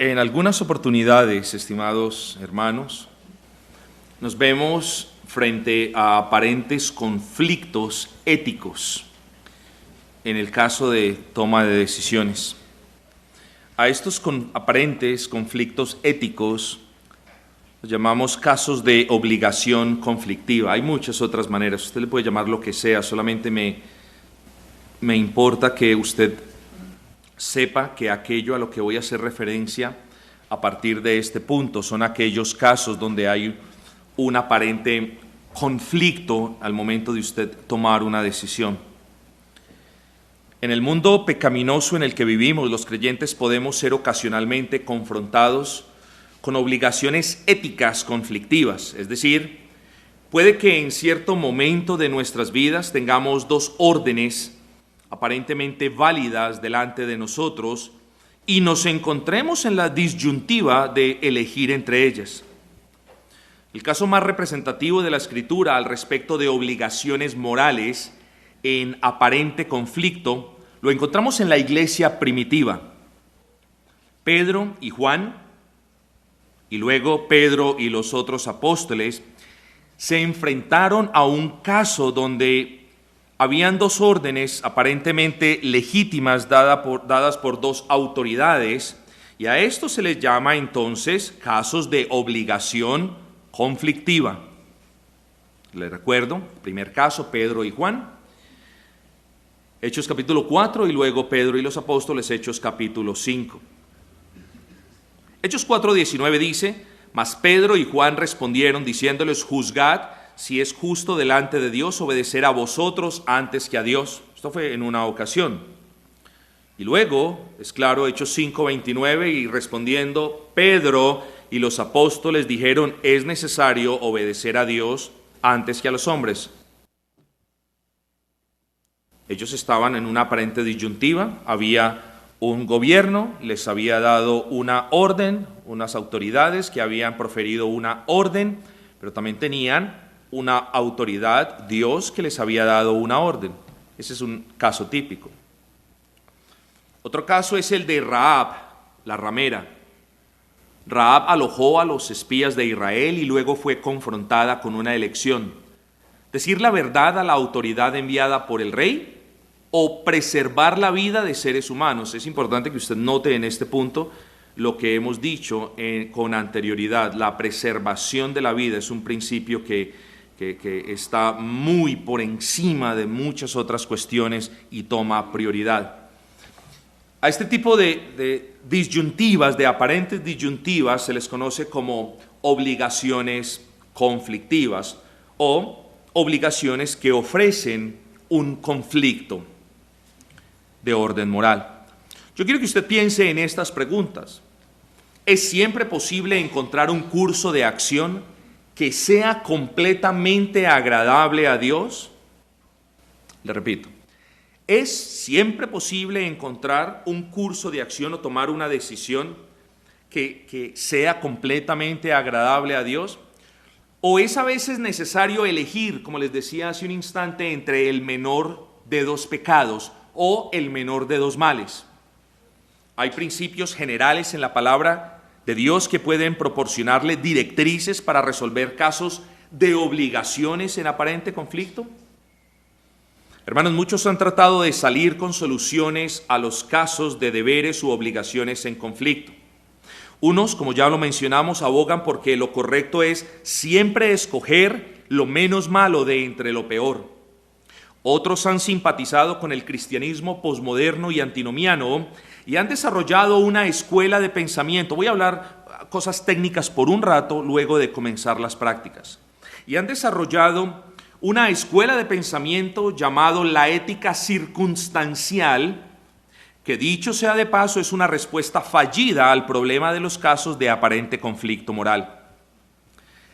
En algunas oportunidades, estimados hermanos, nos vemos frente a aparentes conflictos éticos en el caso de toma de decisiones. A estos aparentes conflictos éticos los llamamos casos de obligación conflictiva. Hay muchas otras maneras, usted le puede llamar lo que sea, solamente me importa que usted sepa que aquello a lo que voy a hacer referencia a partir de este punto son aquellos casos donde hay un aparente conflicto al momento de usted tomar una decisión. En el mundo pecaminoso en el que vivimos, los creyentes podemos ser ocasionalmente confrontados con obligaciones éticas conflictivas, es decir, puede que en cierto momento de nuestras vidas tengamos dos órdenes aparentemente válidas delante de nosotros y nos encontremos en la disyuntiva de elegir entre ellas. El caso más representativo de la Escritura al respecto de obligaciones morales en aparente conflicto lo encontramos en la iglesia primitiva. Pedro y Juan, y luego Pedro y los otros apóstoles, se enfrentaron a un caso donde habían dos órdenes aparentemente legítimas dadas por dos autoridades, y a esto se les llama entonces casos de obligación conflictiva. Les recuerdo, primer caso, Pedro y Juan, Hechos capítulo 4, y luego Pedro y los apóstoles, Hechos capítulo 5. Hechos 4:19 dice: mas Pedro y Juan respondieron diciéndoles: juzgad si es justo delante de Dios obedecer a vosotros antes que a Dios. Esto fue en una ocasión. Y luego, es claro, Hechos 5:29, y respondiendo Pedro y los apóstoles dijeron: es necesario obedecer a Dios antes que a los hombres. Ellos estaban en una aparente disyuntiva, había un gobierno, les había dado una orden, unas autoridades que habían proferido una orden, pero también tenían una autoridad, Dios, que les había dado una orden. Ese es un caso típico. Otro caso es el de Rahab, la ramera. Rahab alojó a los espías de Israel y luego fue confrontada con una elección: decir la verdad a la autoridad enviada por el rey o preservar la vida de seres humanos. Es importante que usted note en este punto lo que hemos dicho con anterioridad. La preservación de la vida es un principio que está muy por encima de muchas otras cuestiones y toma prioridad. A este tipo de disyuntivas, de aparentes disyuntivas, se les conoce como obligaciones conflictivas o obligaciones que ofrecen un conflicto de orden moral. Yo quiero que usted piense en estas preguntas. ¿Es siempre posible encontrar un curso de acción que sea completamente agradable a Dios? Le repito, ¿es siempre posible encontrar un curso de acción o tomar una decisión que sea completamente agradable a Dios? ¿O es a veces necesario elegir, como les decía hace un instante, entre el menor de dos pecados o el menor de dos males? Hay principios generales en la palabra de Dios que pueden proporcionarle directrices para resolver casos de obligaciones en aparente conflicto. Hermanos, muchos han tratado de salir con soluciones a los casos de deberes u obligaciones en conflicto. Unos, como ya lo mencionamos, abogan porque lo correcto es siempre escoger lo menos malo de entre lo peor. Otros han simpatizado con el cristianismo posmoderno y antinomiano y han desarrollado una escuela de pensamiento. Voy a hablar cosas técnicas por un rato, luego de comenzar las prácticas. Y han desarrollado una escuela de pensamiento llamado la ética circunstancial, que dicho sea de paso es una respuesta fallida al problema de los casos de aparente conflicto moral.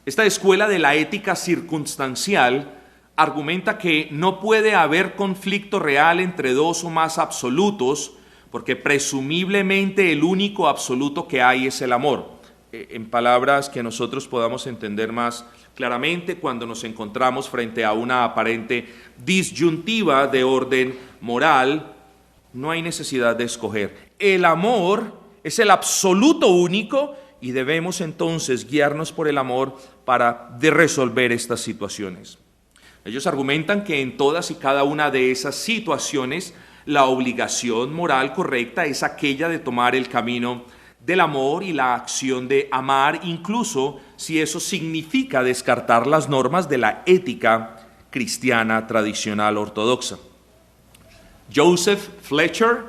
Esta escuela de la ética circunstancial argumenta que no puede haber conflicto real entre dos o más absolutos, porque presumiblemente el único absoluto que hay es el amor. En palabras que nosotros podamos entender más claramente, cuando nos encontramos frente a una aparente disyuntiva de orden moral, no hay necesidad de escoger. El amor es el absoluto único y debemos entonces guiarnos por el amor para resolver estas situaciones. Ellos argumentan que en todas y cada una de esas situaciones la obligación moral correcta es aquella de tomar el camino del amor y la acción de amar, incluso si eso significa descartar las normas de la ética cristiana tradicional ortodoxa. Joseph Fletcher,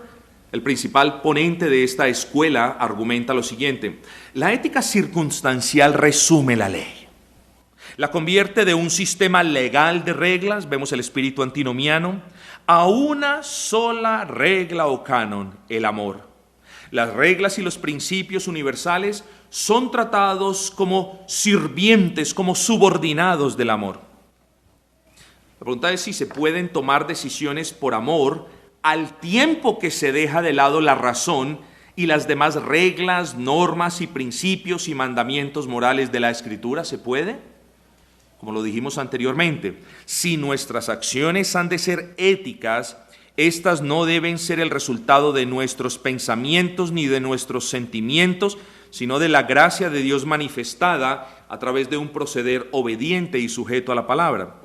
el principal ponente de esta escuela, argumenta lo siguiente: la ética circunstancial resume la ley, la convierte de un sistema legal de reglas, vemos el espíritu antinomiano, a una sola regla o canon, el amor. Las reglas y los principios universales son tratados como sirvientes, como subordinados del amor. La pregunta es si se pueden tomar decisiones por amor al tiempo que se deja de lado la razón y las demás reglas, normas y principios y mandamientos morales de la Escritura. ¿Se puede? Como lo dijimos anteriormente, si nuestras acciones han de ser éticas, estas no deben ser el resultado de nuestros pensamientos ni de nuestros sentimientos, sino de la gracia de Dios manifestada a través de un proceder obediente y sujeto a la palabra.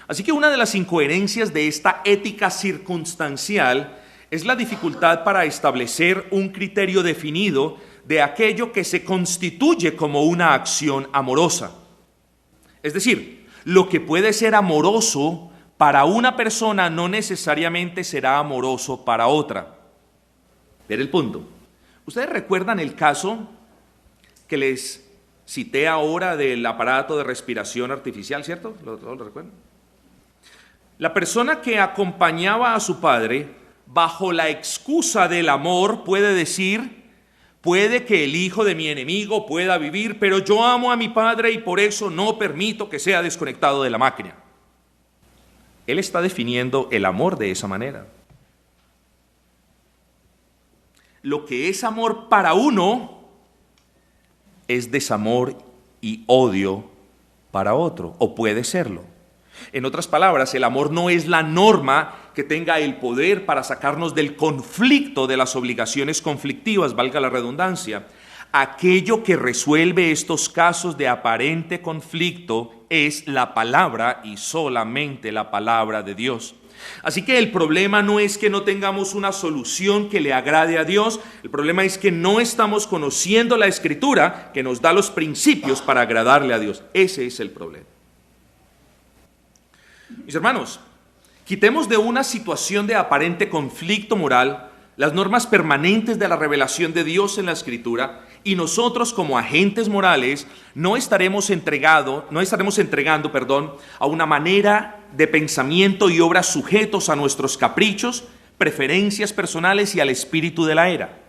Así que una de las incoherencias de esta ética circunstancial es la dificultad para establecer un criterio definido de aquello que se constituye como una acción amorosa. Es decir, lo que puede ser amoroso para una persona no necesariamente será amoroso para otra. Ver el punto. ¿Ustedes recuerdan el caso que les cité ahora del aparato de respiración artificial, cierto? ¿Lo recuerdan? La persona que acompañaba a su padre, bajo la excusa del amor, puede decir: puede que el hijo de mi enemigo pueda vivir, pero yo amo a mi padre y por eso no permito que sea desconectado de la máquina. Él está definiendo el amor de esa manera. Lo que es amor para uno es desamor y odio para otro, o puede serlo. En otras palabras, el amor no es la norma que tenga el poder para sacarnos del conflicto, de las obligaciones conflictivas, valga la redundancia. Aquello que resuelve estos casos de aparente conflicto es la palabra y solamente la palabra de Dios. Así que el problema no es que no tengamos una solución que le agrade a Dios, el problema es que no estamos conociendo la Escritura que nos da los principios para agradarle a Dios. Ese es el problema. Mis hermanos, quitemos de una situación de aparente conflicto moral las normas permanentes de la revelación de Dios en la Escritura y nosotros como agentes morales no estaremos entregando a una manera de pensamiento y obra sujetos a nuestros caprichos, preferencias personales y al espíritu de la era.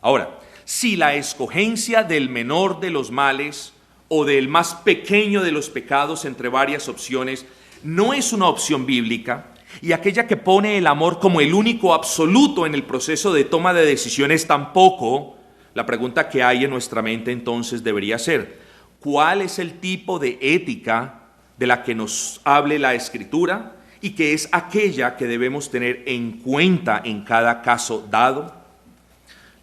Ahora, si la escogencia del menor de los males o del más pequeño de los pecados entre varias opciones no es una opción bíblica, y aquella que pone el amor como el único absoluto en el proceso de toma de decisiones tampoco, la pregunta que hay en nuestra mente entonces debería ser: ¿cuál es el tipo de ética de la que nos hable la Escritura y que es aquella que debemos tener en cuenta en cada caso dado?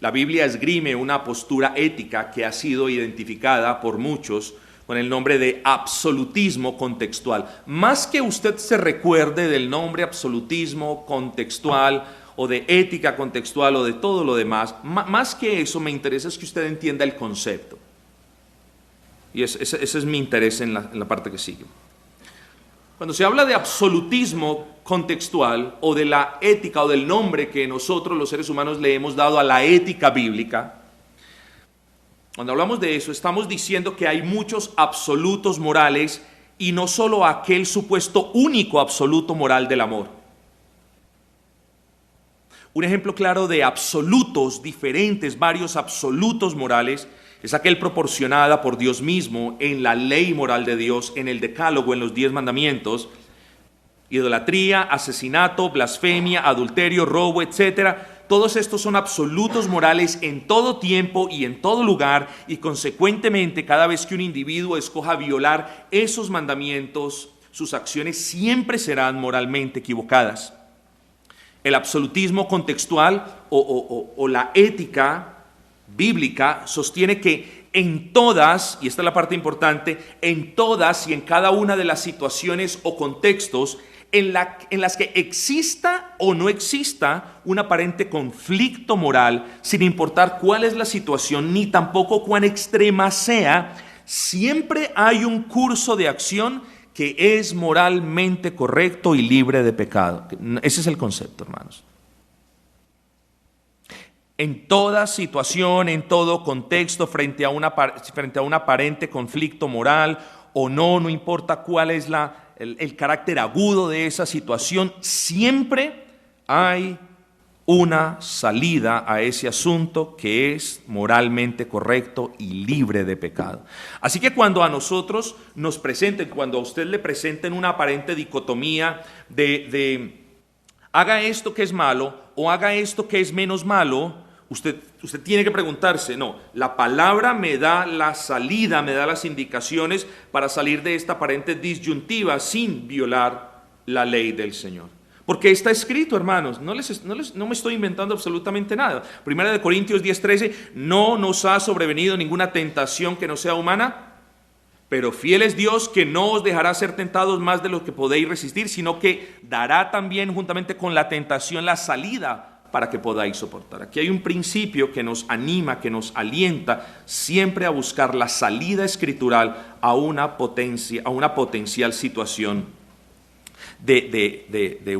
La Biblia esgrime una postura ética que ha sido identificada por muchos con el nombre de absolutismo contextual. Más que usted se recuerde del nombre absolutismo contextual o de ética contextual o de todo lo demás, más que eso me interesa es que usted entienda el concepto. Y ese es mi interés en la parte que sigue. Cuando se habla de absolutismo contextual o de la ética o del nombre que nosotros los seres humanos le hemos dado a la ética bíblica, cuando hablamos de eso, estamos diciendo que hay muchos absolutos morales y no solo aquel supuesto único absoluto moral del amor. Un ejemplo claro de absolutos diferentes, varios absolutos morales, es aquel proporcionada por Dios mismo en la ley moral de Dios, en el Decálogo, en los 10 mandamientos: idolatría, asesinato, blasfemia, adulterio, robo, etcétera. Todos estos son absolutos morales en todo tiempo y en todo lugar, y consecuentemente cada vez que un individuo escoja violar esos mandamientos, sus acciones siempre serán moralmente equivocadas. El absolutismo contextual o la ética bíblica sostiene que en todas, y esta es la parte importante, en todas y en cada una de las situaciones o contextos en las que exista o no exista un aparente conflicto moral, sin importar cuál es la situación, ni tampoco cuán extrema sea, siempre hay un curso de acción que es moralmente correcto y libre de pecado. Ese es el concepto, hermanos. En toda situación, en todo contexto, frente a un aparente conflicto moral o no importa cuál es el carácter agudo de esa situación, siempre hay una salida a ese asunto que es moralmente correcto y libre de pecado. Así que cuando a nosotros nos presenten, cuando a usted le presenten una aparente dicotomía de haga esto que es malo o haga esto que es menos malo, usted tiene que preguntarse, no, la palabra me da la salida, me da las indicaciones para salir de esta aparente disyuntiva sin violar la ley del Señor. Porque está escrito, hermanos, no me estoy inventando absolutamente nada. Primera de Corintios 10:13, no nos ha sobrevenido ninguna tentación que no sea humana, pero fiel es Dios que no os dejará ser tentados más de lo que podéis resistir, sino que dará también juntamente con la tentación la salida para que podáis soportar. Aquí hay un principio que nos anima, que nos alienta siempre a buscar la salida escritural a una potencial situación de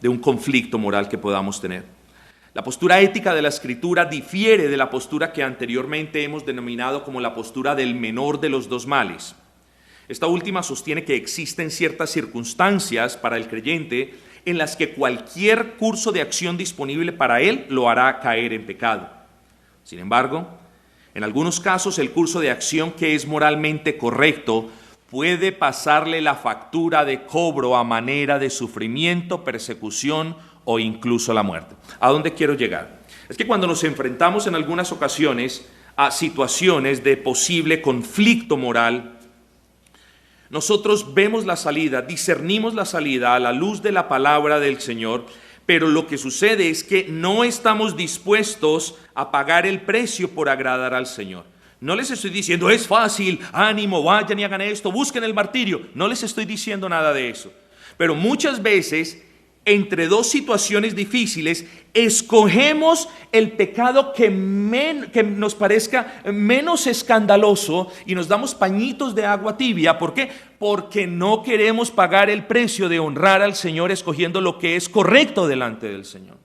un conflicto moral que podamos tener. La postura ética de la Escritura difiere de la postura que anteriormente hemos denominado como la postura del menor de los dos males. Esta última sostiene que existen ciertas circunstancias para el creyente en las que cualquier curso de acción disponible para él lo hará caer en pecado. Sin embargo, en algunos casos el curso de acción que es moralmente correcto puede pasarle la factura de cobro a manera de sufrimiento, persecución o incluso la muerte. ¿A dónde quiero llegar? Es que cuando nos enfrentamos en algunas ocasiones a situaciones de posible conflicto moral, nosotros vemos la salida, discernimos la salida a la luz de la palabra del Señor, pero lo que sucede es que no estamos dispuestos a pagar el precio por agradar al Señor. No les estoy diciendo, es fácil, ánimo, vayan y hagan esto, busquen el martirio. No les estoy diciendo nada de eso. Pero muchas veces, entre dos situaciones difíciles, escogemos el pecado que nos parezca menos escandaloso y nos damos pañitos de agua tibia. ¿Por qué? Porque no queremos pagar el precio de honrar al Señor escogiendo lo que es correcto delante del Señor.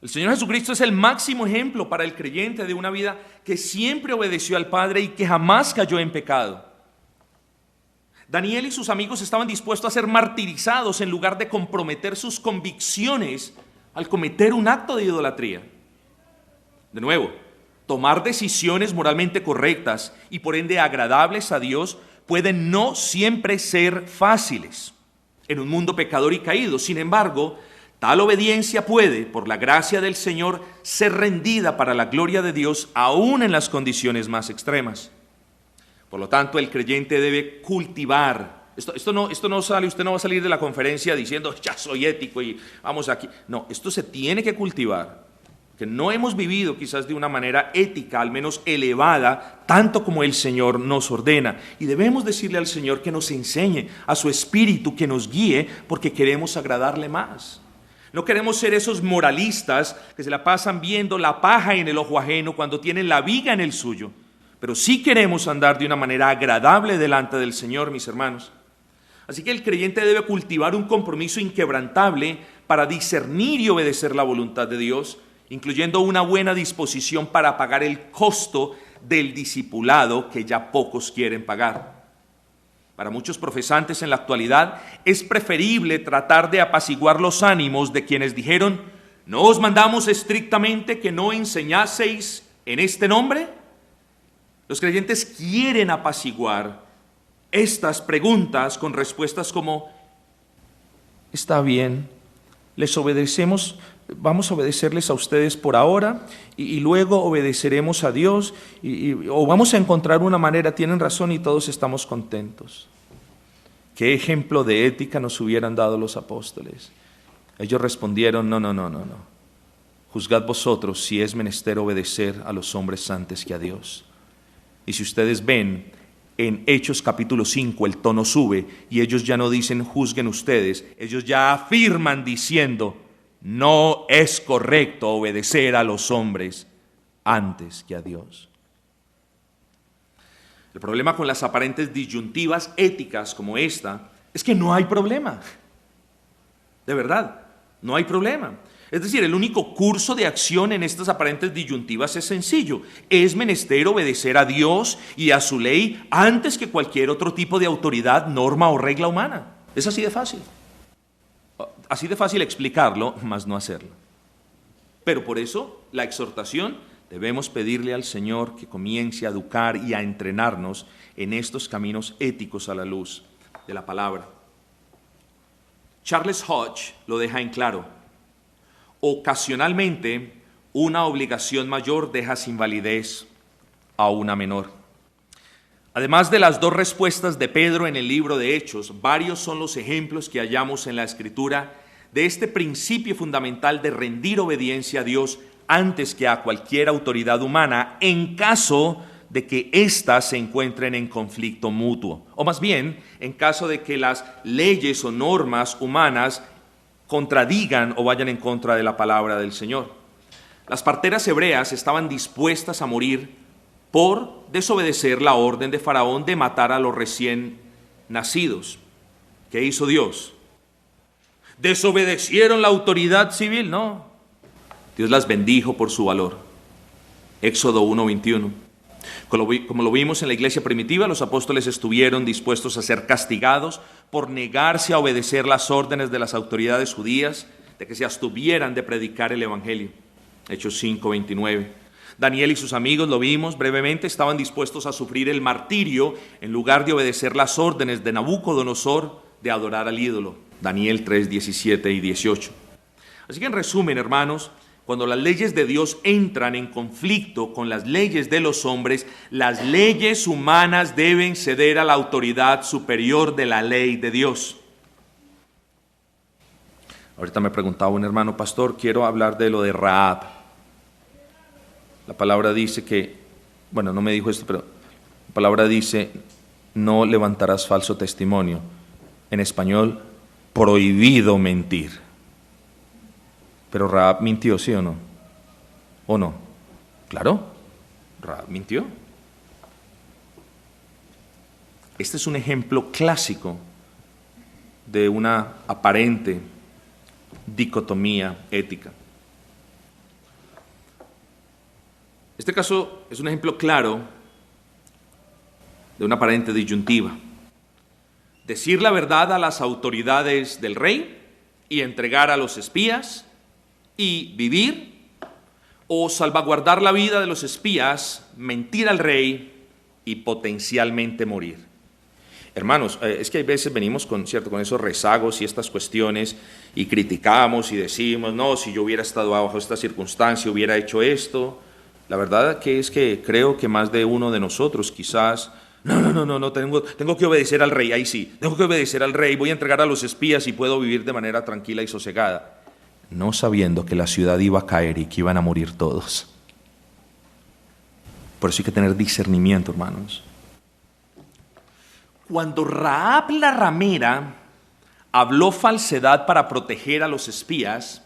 El Señor Jesucristo es el máximo ejemplo para el creyente de una vida que siempre obedeció al Padre y que jamás cayó en pecado. Daniel y sus amigos estaban dispuestos a ser martirizados en lugar de comprometer sus convicciones al cometer un acto de idolatría. De nuevo, tomar decisiones moralmente correctas y por ende agradables a Dios pueden no siempre ser fáciles en un mundo pecador y caído. Sin embargo, tal obediencia puede, por la gracia del Señor, ser rendida para la gloria de Dios aún en las condiciones más extremas. Por lo tanto, el creyente debe cultivar. Esto no sale, usted no va a salir de la conferencia diciendo, ya soy ético y vamos aquí. No, esto se tiene que cultivar. Que no hemos vivido quizás de una manera ética, al menos elevada, tanto como el Señor nos ordena. Y debemos decirle al Señor que nos enseñe, a su Espíritu que nos guíe, porque queremos agradarle más. No queremos ser esos moralistas que se la pasan viendo la paja en el ojo ajeno cuando tienen la viga en el suyo. Pero sí queremos andar de una manera agradable delante del Señor, mis hermanos. Así que el creyente debe cultivar un compromiso inquebrantable para discernir y obedecer la voluntad de Dios, incluyendo una buena disposición para pagar el costo del discipulado que ya pocos quieren pagar. Para muchos profesantes en la actualidad es preferible tratar de apaciguar los ánimos de quienes dijeron, ¿no os mandamos estrictamente que no enseñaseis en este nombre? Los creyentes quieren apaciguar estas preguntas con respuestas como, está bien, les obedecemos, vamos a obedecerles a ustedes por ahora y luego obedeceremos a Dios o vamos a encontrar una manera, tienen razón y todos estamos contentos. ¿Qué ejemplo de ética nos hubieran dado los apóstoles? Ellos respondieron, no. Juzgad vosotros si es menester obedecer a los hombres antes que a Dios. Y si ustedes ven, en Hechos capítulo 5 el tono sube y ellos ya no dicen juzguen ustedes, ellos ya afirman diciendo, no es correcto obedecer a los hombres antes que a Dios. El problema con las aparentes disyuntivas éticas como esta es que no hay problema. De verdad, no hay problema. Es decir, el único curso de acción en estas aparentes disyuntivas es sencillo. Es menester obedecer a Dios y a su ley antes que cualquier otro tipo de autoridad, norma o regla humana. Es así de fácil. Así de fácil explicarlo, mas no hacerlo. Pero por eso la exhortación, debemos pedirle al Señor que comience a educar y a entrenarnos en estos caminos éticos a la luz de la palabra. Charles Hodge lo deja en claro. Ocasionalmente, una obligación mayor deja sin validez a una menor. Además de las dos respuestas de Pedro en el libro de Hechos, varios son los ejemplos que hallamos en la Escritura de este principio fundamental de rendir obediencia a Dios antes que a cualquier autoridad humana en caso de que éstas se encuentren en conflicto mutuo, o más bien, en caso de que las leyes o normas humanas contradigan o vayan en contra de la palabra del Señor. Las parteras hebreas estaban dispuestas a morir por desobedecer la orden de Faraón de matar a los recién nacidos. ¿Qué hizo Dios? ¿Desobedecieron la autoridad civil? No. Dios las bendijo por su valor. Éxodo 1:21. Como lo vimos en la iglesia primitiva, los apóstoles estuvieron dispuestos a ser castigados por negarse a obedecer las órdenes de las autoridades judías, de que se abstuvieran de predicar el evangelio. Hechos 5:29. Daniel y sus amigos, lo vimos brevemente, estaban dispuestos a sufrir el martirio en lugar de obedecer las órdenes de Nabucodonosor de adorar al ídolo. Daniel 3:17 y 18. Así que en resumen, hermanos, cuando las leyes de Dios entran en conflicto con las leyes de los hombres, las leyes humanas deben ceder a la autoridad superior de la ley de Dios. Ahorita me preguntaba un hermano, pastor, quiero hablar de lo de Rahab. La palabra dice que, bueno, no me dijo esto, pero la palabra dice, no levantarás falso testimonio. En español, prohibido mentir. Pero Rahab mintió, ¿sí o no? ¿O no? Claro, Rahab mintió. Este es un ejemplo clásico de una aparente dicotomía ética. Este caso es un ejemplo claro de una aparente disyuntiva. Decir la verdad a las autoridades del rey y entregar a los espías y vivir, o salvaguardar la vida de los espías, mentir al rey y potencialmente morir. Hermanos, es que hay veces venimos con esos rezagos y estas cuestiones y criticamos y decimos, no, si yo hubiera estado bajo esta circunstancia, hubiera hecho esto. La verdad que es que creo que más de uno de nosotros quizás, no, tengo que obedecer al rey, ahí sí, tengo que obedecer al rey, voy a entregar a los espías y puedo vivir de manera tranquila y sosegada. No sabiendo que la ciudad iba a caer y que iban a morir todos. Por eso hay que tener discernimiento, hermanos. Cuando Rahab la ramera habló falsedad para proteger a los espías,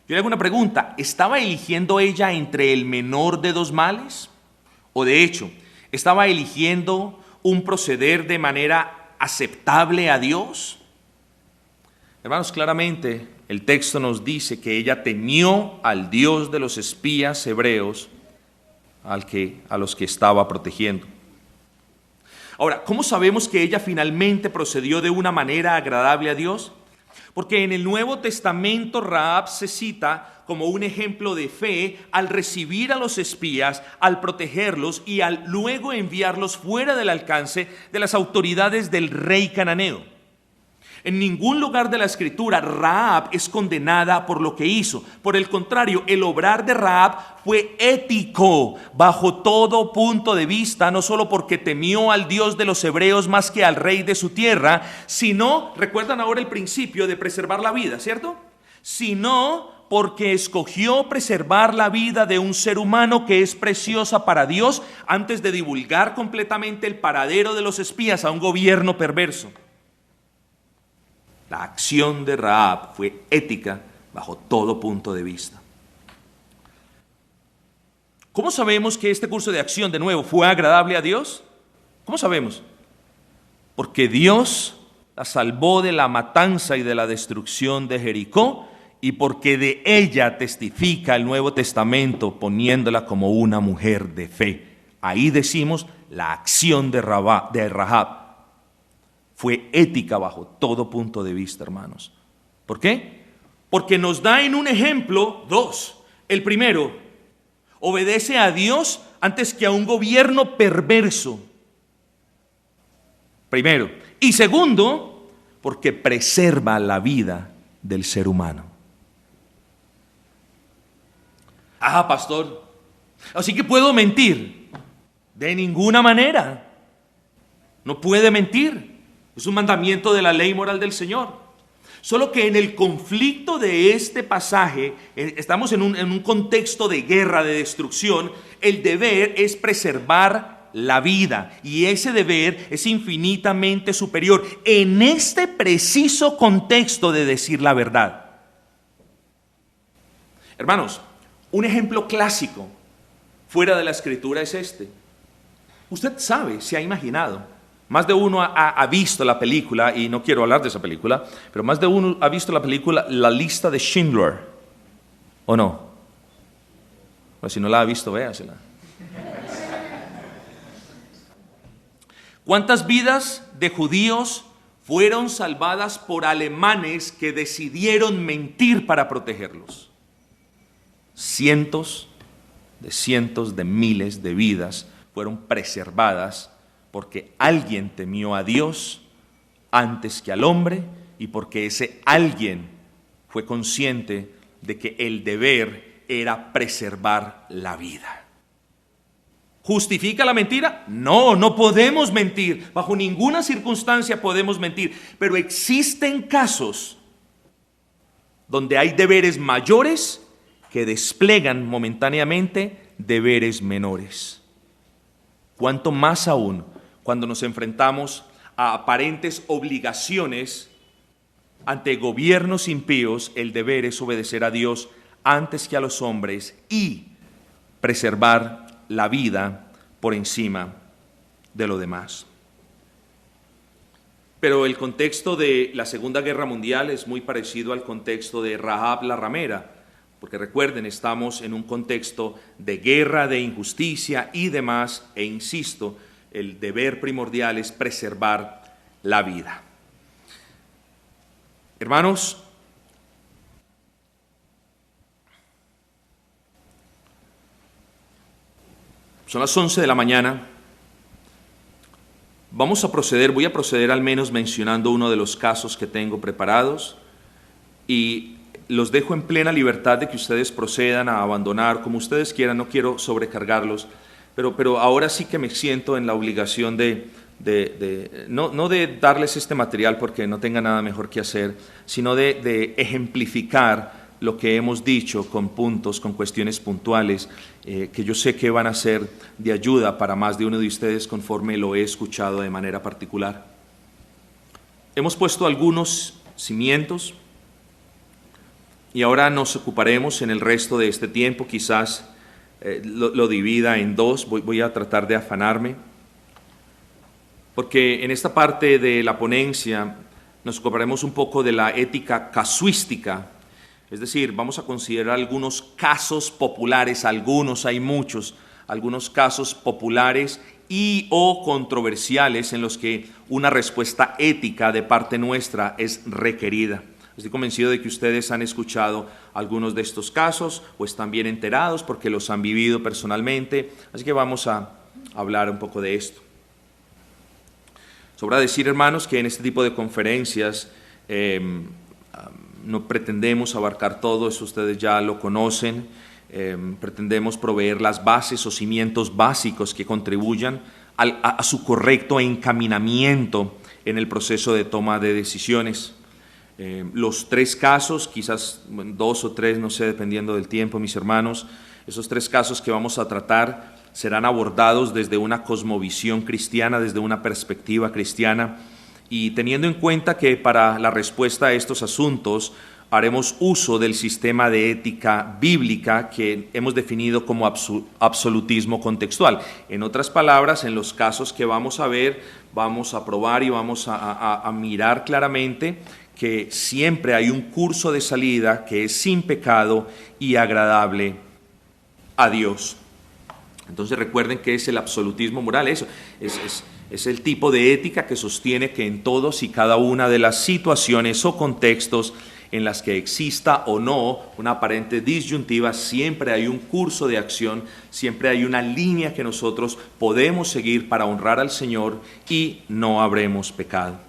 yo le hago una pregunta, ¿estaba eligiendo ella entre el menor de dos males? ¿O de hecho, estaba eligiendo un proceder de manera aceptable a Dios? Hermanos, claramente el texto nos dice que ella temió al Dios de los espías hebreos a los que estaba protegiendo. Ahora, ¿cómo sabemos que ella finalmente procedió de una manera agradable a Dios? Porque en el Nuevo Testamento Rahab se cita como un ejemplo de fe al recibir a los espías, al protegerlos y al luego enviarlos fuera del alcance de las autoridades del rey cananeo. En ningún lugar de la Escritura Rahab es condenada por lo que hizo. Por el contrario, el obrar de Rahab fue ético bajo todo punto de vista, no solo porque temió al Dios de los hebreos más que al rey de su tierra, sino, recuerdan ahora el principio de preservar la vida, ¿cierto? sino porque escogió preservar la vida de un ser humano que es preciosa para Dios antes de divulgar completamente el paradero de los espías a un gobierno perverso. La acción de Rahab fue ética bajo todo punto de vista. ¿Cómo sabemos que este curso de acción, de nuevo, fue agradable a Dios? ¿Cómo sabemos? Porque Dios la salvó de la matanza y de la destrucción de Jericó, y porque de ella testifica el Nuevo Testamento poniéndola como una mujer de fe. Ahí decimos, la acción de Rahab fue ética bajo todo punto de vista, hermanos. ¿Por qué? Porque nos da en un ejemplo dos. El primero, obedece a Dios antes que a un gobierno perverso. Primero. Y segundo, porque preserva la vida del ser humano. Pastor, así que puedo mentir. De ninguna manera. No puede mentir. Es un mandamiento de la ley moral del Señor. Solo que en el conflicto de este pasaje, estamos en un contexto de guerra, de destrucción. El deber es preservar la vida, y ese deber es infinitamente superior en este preciso contexto de decir la verdad. Hermanos, un ejemplo clásico fuera de la Escritura es este. Usted sabe, se ha imaginado, más de uno ha visto la película, y no quiero hablar de esa película, pero más de uno ha visto la película La lista de Schindler, ¿o no? Pues si no la ha visto, véasela. ¿Cuántas vidas de judíos fueron salvadas por alemanes que decidieron mentir para protegerlos? Cientos de miles de vidas fueron preservadas porque alguien temió a Dios antes que al hombre, y porque ese alguien fue consciente de que el deber era preservar la vida. ¿Justifica la mentira? No, no podemos mentir. Bajo ninguna circunstancia podemos mentir. Pero existen casos donde hay deberes mayores que desplegan momentáneamente deberes menores. Cuanto más aún cuando nos enfrentamos a aparentes obligaciones ante gobiernos impíos, el deber es obedecer a Dios antes que a los hombres y preservar la vida por encima de lo demás. Pero el contexto de la Segunda Guerra Mundial es muy parecido al contexto de Rahab la ramera, porque recuerden, estamos en un contexto de guerra, de injusticia y demás, e insisto, el deber primordial es preservar la vida. Hermanos, son las 11 de la mañana. Voy a proceder al menos mencionando uno de los casos que tengo preparados, y los dejo en plena libertad de que ustedes procedan a abandonar como ustedes quieran. No quiero sobrecargarlos, pero ahora sí que me siento en la obligación no de darles este material porque no tenga nada mejor que hacer, sino de ejemplificar lo que hemos dicho con puntos, con cuestiones puntuales, que yo sé que van a ser de ayuda para más de uno de ustedes conforme lo he escuchado de manera particular. Hemos puesto algunos cimientos y ahora nos ocuparemos en el resto de este tiempo, quizás lo divida en dos. Voy a tratar de afanarme, porque en esta parte de la ponencia nos ocuparemos un poco de la ética casuística. Es decir, vamos a considerar algunos casos populares, hay muchos, algunos casos populares y o controversiales en los que una respuesta ética de parte nuestra es requerida. Estoy convencido de que ustedes han escuchado algunos de estos casos o están bien enterados porque los han vivido personalmente, así que vamos a hablar un poco de esto. Sobra decir, hermanos, que en este tipo de conferencias no pretendemos abarcar todo, eso ustedes ya lo conocen. Pretendemos proveer las bases o cimientos básicos que contribuyan a su correcto encaminamiento en el proceso de toma de decisiones. Los 3 casos, quizás 2 o 3, no sé, dependiendo del tiempo, mis hermanos, esos 3 casos que vamos a tratar serán abordados desde una cosmovisión cristiana, desde una perspectiva cristiana, y teniendo en cuenta que para la respuesta a estos asuntos haremos uso del sistema de ética bíblica que hemos definido como absolutismo contextual. En otras palabras, en los casos que vamos a ver, vamos a probar y vamos a mirar claramente que siempre hay un curso de salida que es sin pecado y agradable a Dios. Entonces recuerden que es el absolutismo moral, eso es el tipo de ética que sostiene que en todos y cada una de las situaciones o contextos en las que exista o no una aparente disyuntiva, siempre hay un curso de acción, siempre hay una línea que nosotros podemos seguir para honrar al Señor y no habremos pecado.